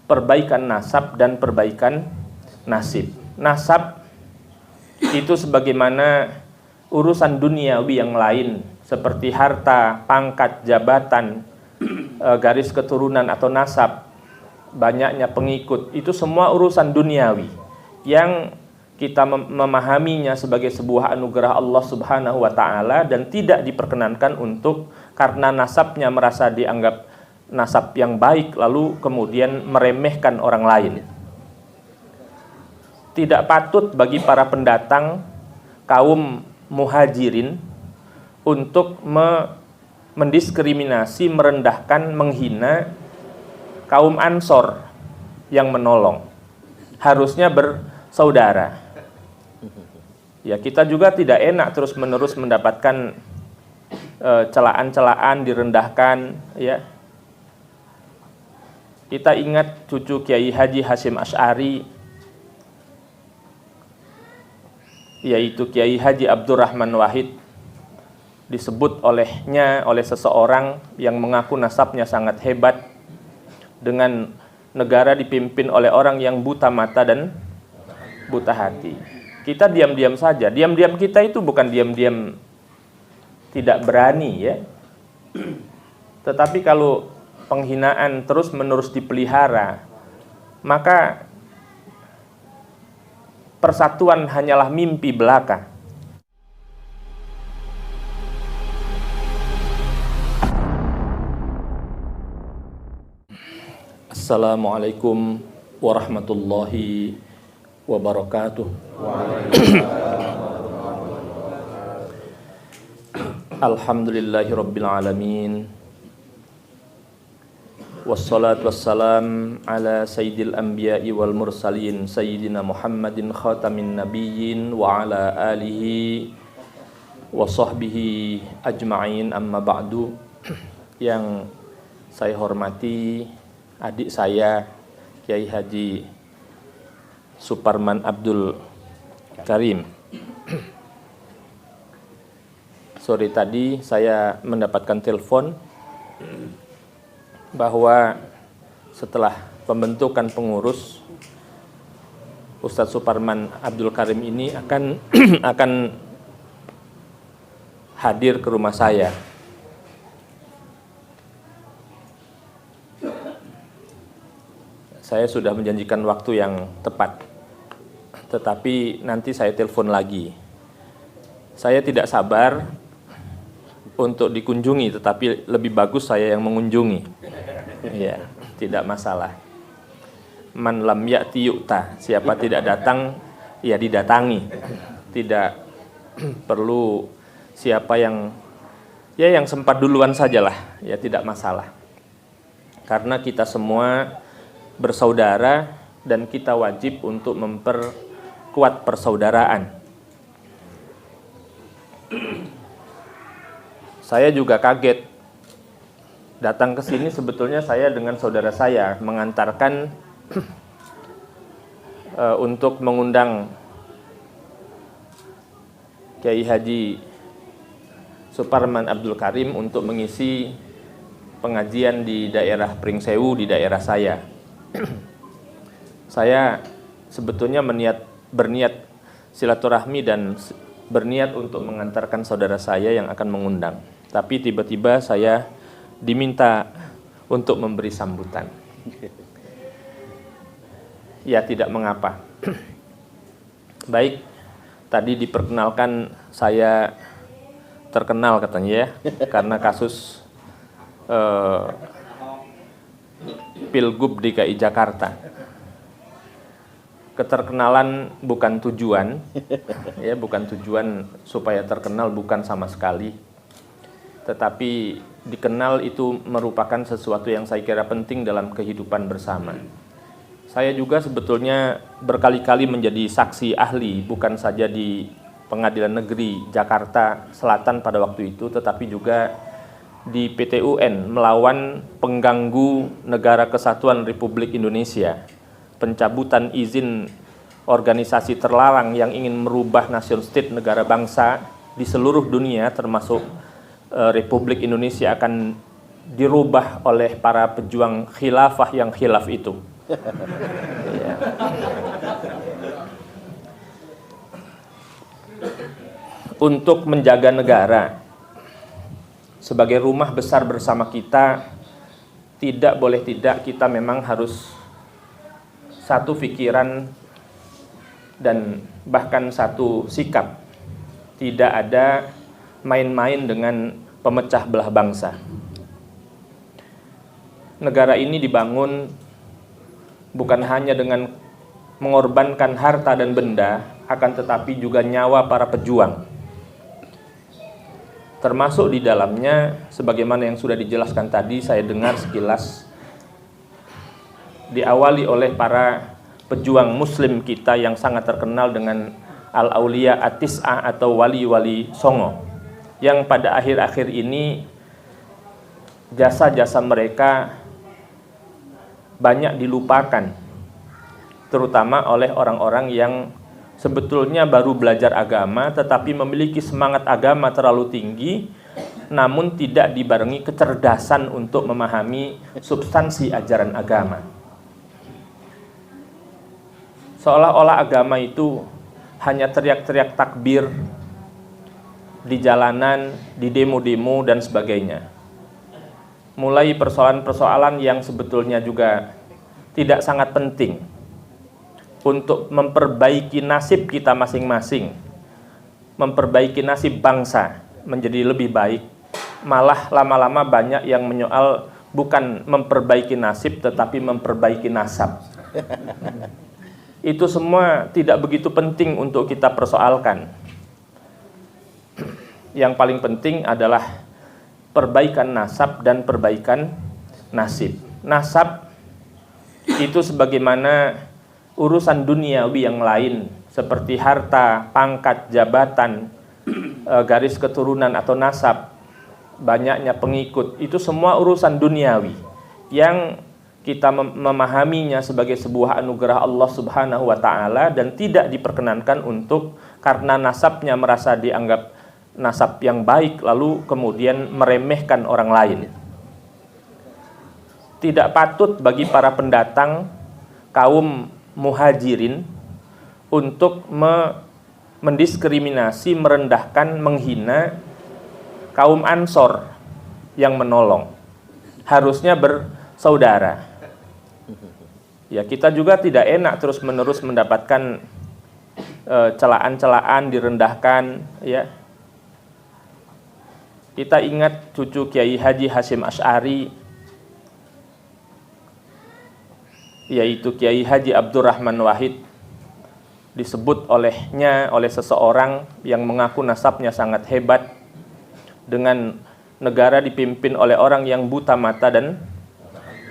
perbaikan nasab dan perbaikan nasib. Nasab itu sebagaimana urusan duniawi yang lain seperti harta, pangkat, jabatan, garis keturunan atau nasab, banyaknya pengikut, itu semua urusan duniawi yang kita memahaminya sebagai sebuah anugerah Allah Subhanahu wa taala dan tidak diperkenankan untuk karena nasabnya merasa dianggap nasab yang baik lalu kemudian meremehkan orang lain. Tidak patut bagi para pendatang kaum muhajirin untuk mendiskriminasi, merendahkan, menghina kaum Ansor yang menolong. Harusnya bersaudara. Ya, kita juga tidak enak terus-menerus mendapatkan celaan-celaan, direndahkan, ya. Kita ingat cucu Kiai Haji Hasyim Asy'ari, yaitu Kiai Haji Abdurrahman Wahid, disebut oleh seseorang yang mengaku nasabnya sangat hebat dengan negara dipimpin oleh orang yang buta mata dan buta hati. Kita diam-diam saja. Diam-diam kita itu bukan diam-diam tidak berani, ya. Tetapi kalau penghinaan terus-menerus dipelihara, maka persatuan hanyalah mimpi belaka. Assalamualaikum warahmatullahi wabarakatuh. Alhamdulillahi rabbil alamin. Wassalatu wassalam ala sayyidil anbiya'i wal mursalin sayyidina Muhammadin khatamin nabiyyin wa ala alihi wa sahbihi ajma'in, amma ba'du. Yang saya hormati adik saya Kiai Haji Suparman Abdul Karim. Sore tadi saya mendapatkan telepon bahwa setelah pembentukan pengurus, Ustadz Suparman Abdul Karim ini akan hadir ke rumah saya. Saya sudah menjanjikan waktu yang tepat, tetapi nanti saya telepon lagi. Saya tidak sabar untuk dikunjungi, tetapi lebih bagus saya yang mengunjungi. Ya, tidak masalah. Man lam ya'ti yu'ta. Siapa tidak datang, ya didatangi. Tidak perlu siapa yang sempat duluan sajalah, ya tidak masalah. Karena kita semua bersaudara dan kita wajib untuk memperkuat persaudaraan. Saya juga kaget datang ke sini. Sebetulnya saya dengan saudara saya mengantarkan untuk mengundang Kiai Haji Suparman Abdul Karim untuk mengisi pengajian di daerah Pringsewu, di daerah saya. Saya sebetulnya berniat silaturahmi dan berniat untuk mengantarkan saudara saya yang akan mengundang. Tapi tiba-tiba saya diminta untuk memberi sambutan. Ya, tidak mengapa. Baik, tadi diperkenalkan saya terkenal katanya, ya, karena kasus Pilgub DKI Jakarta. Keterkenalan bukan tujuan, ya, bukan tujuan supaya terkenal, bukan sama sekali. Tetapi dikenal itu merupakan sesuatu yang saya kira penting dalam kehidupan bersama. Saya juga sebetulnya berkali-kali menjadi saksi ahli, bukan saja di Pengadilan Negeri Jakarta Selatan pada waktu itu, tetapi juga di PT UN melawan pengganggu Negara Kesatuan Republik Indonesia, pencabutan izin organisasi terlarang yang ingin merubah nation state, negara bangsa di seluruh dunia termasuk Republik Indonesia akan dirubah oleh para pejuang khilafah yang khilaf itu. Ya. Untuk menjaga negara sebagai rumah besar bersama kita, tidak boleh tidak kita memang harus satu pikiran dan bahkan satu sikap. Tidak ada main-main dengan pemecah belah bangsa. Negara ini dibangun bukan hanya dengan mengorbankan harta dan benda, akan tetapi juga nyawa para pejuang. Termasuk di dalamnya, sebagaimana yang sudah dijelaskan tadi, saya dengar sekilas, diawali oleh para pejuang muslim kita yang sangat terkenal dengan Al-Auliya At-Tis'ah atau wali-wali songo, yang pada akhir-akhir ini jasa-jasa mereka banyak dilupakan, terutama oleh orang-orang yang sebetulnya baru belajar agama tetapi memiliki semangat agama terlalu tinggi, namun tidak dibarengi kecerdasan untuk memahami substansi ajaran agama. Seolah-olah agama itu hanya teriak-teriak takbir di jalanan, di demo-demo dan sebagainya. Mulai persoalan-persoalan yang sebetulnya juga tidak sangat penting untuk memperbaiki nasib kita masing-masing, memperbaiki nasib bangsa menjadi lebih baik. Malah lama-lama banyak yang menyoal bukan memperbaiki nasib tetapi memperbaiki nasab. Itu semua tidak begitu penting untuk kita persoalkan. Yang paling penting adalah perbaikan nasab dan perbaikan nasib. Nasab itu sebagaimana urusan duniawi yang lain seperti harta, pangkat, jabatan, garis keturunan atau nasab, banyaknya pengikut, itu semua urusan duniawi yang kita memahaminya sebagai sebuah anugerah Allah Subhanahu wa taala dan tidak diperkenankan untuk karena nasabnya merasa dianggap nasab yang baik lalu kemudian meremehkan orang lain. Tidak patut bagi para pendatang kaum muhajirin untuk mendiskriminasi, merendahkan, menghina kaum Ansor yang menolong. Harusnya bersaudara. Ya, kita juga tidak enak terus-menerus mendapatkan celaan-celaan, direndahkan, ya. Kita ingat cucu Kiai Haji Hasyim Asy'ari, yaitu Kiai Haji Abdurrahman Wahid, disebut oleh seseorang yang mengaku nasabnya sangat hebat dengan negara dipimpin oleh orang yang buta mata dan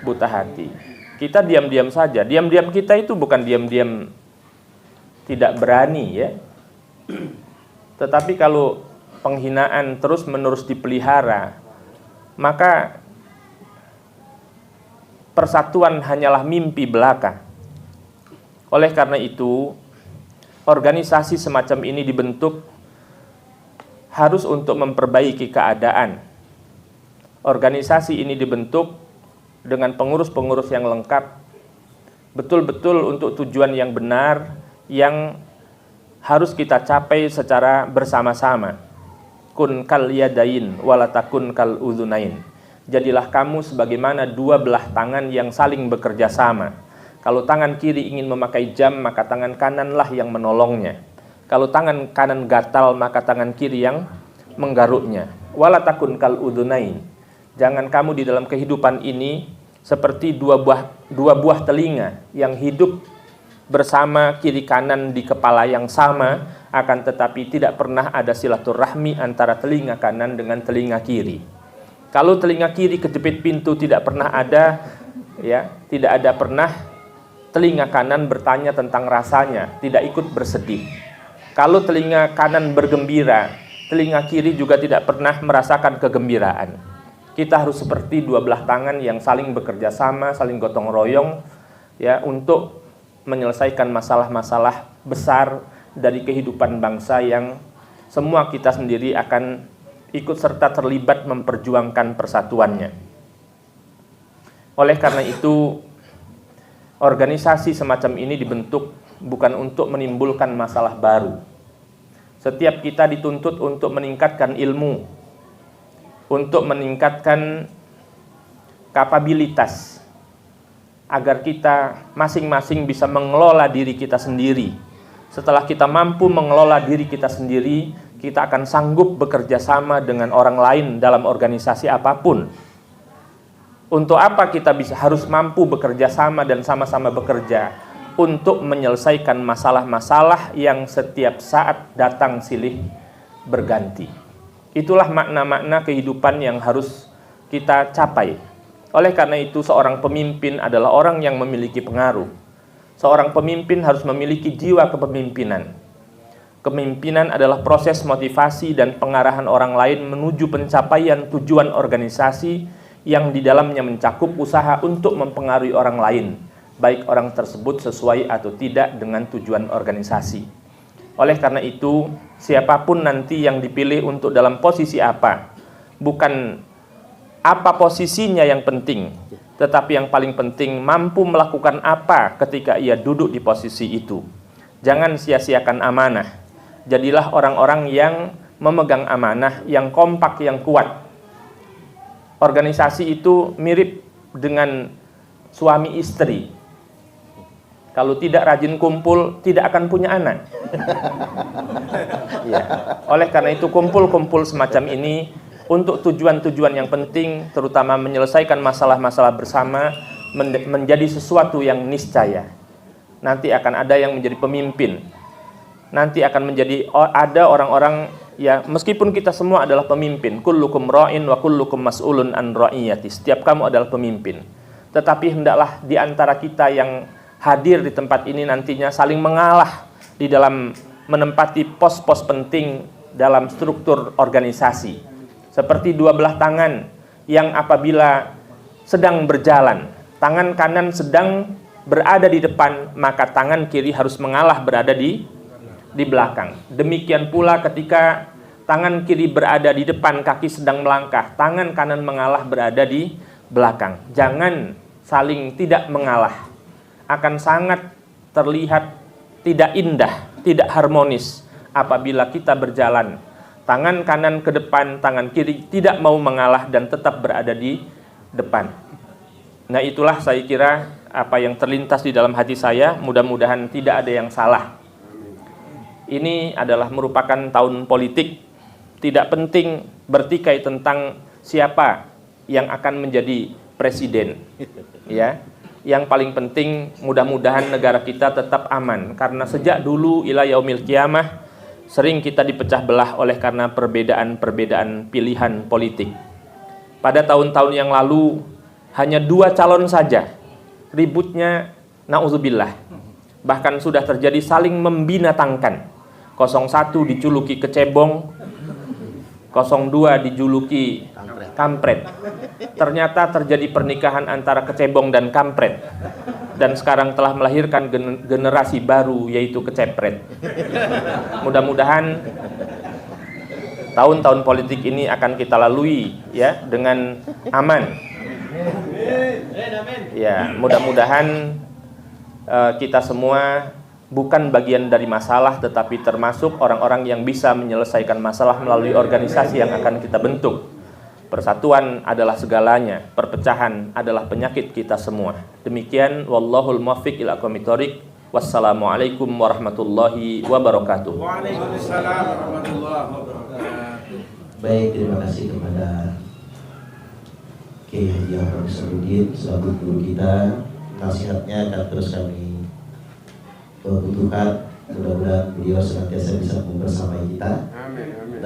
buta hati. Kita diam-diam saja. Diam-diam kita itu bukan diam-diam tidak berani, ya. Tetapi kalau penghinaan terus-menerus dipelihara, maka persatuan hanyalah mimpi belaka. Oleh karena itu, organisasi semacam ini dibentuk harus untuk memperbaiki keadaan. Organisasi ini dibentuk dengan pengurus-pengurus yang lengkap, betul-betul untuk tujuan yang benar yang harus kita capai secara bersama-sama. Kun kal yadain walatakun kal udhunain. Jadilah kamu sebagaimana dua belah tangan yang saling bekerja sama. Kalau tangan kiri ingin memakai jam, maka tangan kananlah yang menolongnya. Kalau tangan kanan gatal, maka tangan kiri yang menggaruknya. Walatakun kal udhunain. Jangan kamu di dalam kehidupan ini seperti dua buah telinga yang hidup bersama, kiri kanan di kepala yang sama, akan tetapi tidak pernah ada silaturahmi antara telinga kanan dengan telinga kiri. Kalau telinga kiri kejepit pintu tidak pernah ada, ya, tidak ada pernah telinga kanan bertanya tentang rasanya, tidak ikut bersedih. Kalau telinga kanan bergembira, telinga kiri juga tidak pernah merasakan kegembiraan. Kita harus seperti dua belah tangan yang saling bekerja sama, saling gotong royong, ya, untuk menyelesaikan masalah-masalah besar dari kehidupan bangsa yang semua kita sendiri akan ikut serta terlibat memperjuangkan persatuannya. Oleh karena itu, organisasi semacam ini dibentuk bukan untuk menimbulkan masalah baru. Setiap kita dituntut untuk meningkatkan ilmu, untuk meningkatkan kapabilitas, agar kita masing-masing bisa mengelola diri kita sendiri. Setelah kita mampu mengelola diri kita sendiri, kita akan sanggup bekerja sama dengan orang lain dalam organisasi apapun. Untuk apa kita harus mampu bekerja sama dan sama-sama bekerja? Untuk menyelesaikan masalah-masalah yang setiap saat datang silih berganti. Itulah makna-makna kehidupan yang harus kita capai. Oleh karena itu, seorang pemimpin adalah orang yang memiliki pengaruh. Seorang pemimpin harus memiliki jiwa kepemimpinan. Kepemimpinan adalah proses motivasi dan pengarahan orang lain menuju pencapaian tujuan organisasi yang di dalamnya mencakup usaha untuk mempengaruhi orang lain, baik orang tersebut sesuai atau tidak dengan tujuan organisasi. Oleh karena itu, siapapun nanti yang dipilih untuk dalam posisi apa, bukan apa posisinya yang penting, tetapi yang paling penting mampu melakukan apa ketika ia duduk di posisi itu. Jangan sia-siakan amanah. Jadilah orang-orang yang memegang amanah, yang kompak, yang kuat. Organisasi itu mirip dengan suami istri. Kalau tidak rajin kumpul, tidak akan punya anak. Ya. Oleh karena itu, kumpul-kumpul semacam ini untuk tujuan-tujuan yang penting, terutama menyelesaikan masalah-masalah bersama, menjadi sesuatu yang niscaya. Nanti akan ada yang menjadi pemimpin. Nanti akan ada orang-orang, ya meskipun kita semua adalah pemimpin, kullukum ra'in wa kullukum mas'ulun an ra'iyati. Setiap kamu adalah pemimpin. Tetapi hendaklah di antara kita yang hadir di tempat ini nantinya saling mengalah di dalam menempati pos-pos penting dalam struktur organisasi. Seperti dua belah tangan yang apabila sedang berjalan, tangan kanan sedang berada di depan, maka tangan kiri harus mengalah berada di belakang. Demikian pula ketika tangan kiri berada di depan, kaki sedang melangkah, tangan kanan mengalah berada di belakang. Jangan saling tidak mengalah. Akan sangat terlihat tidak indah, tidak harmonis apabila kita berjalan tangan kanan ke depan, tangan kiri tidak mau mengalah dan tetap berada di depan. Nah, itulah saya kira apa yang terlintas di dalam hati saya. Mudah-mudahan tidak ada yang salah. Ini adalah merupakan tahun politik. Tidak penting bertikai tentang siapa yang akan menjadi presiden. Ya. Yang paling penting mudah-mudahan negara kita tetap aman, karena sejak dulu ila yaumil qiyamah sering kita dipecah belah oleh karena perbedaan-perbedaan pilihan politik. Pada tahun-tahun yang lalu hanya 2 calon saja, ributnya na'udzubillah. Bahkan sudah terjadi saling membinatangkan. 01 dijuluki kecebong, 02 dijuluki kampret. Ternyata terjadi pernikahan antara kecebong dan kampret, dan sekarang telah melahirkan generasi baru, yaitu kecepret. Mudah-mudahan tahun-tahun politik ini akan kita lalui ya dengan aman. Ya, mudah-mudahan kita semua bukan bagian dari masalah, tetapi termasuk orang-orang yang bisa menyelesaikan masalah melalui organisasi yang akan kita bentuk. Persatuan adalah segalanya, perpecahan adalah penyakit kita semua. Demikian, wallahul muwaffiq ila aqwamit thoriq. Wassalamualaikum warahmatullahi wabarakatuh. Waalaikumsalam warahmatullahi wabarakatuh. Baik, terima kasih kepada Kiai Haji Ahmad Sarudin selaku guru kita. Nasihatnya akan terus kami butuhkan. Mudah-mudahan beliau senantiasa bisa membersamai kita. Amin, amin.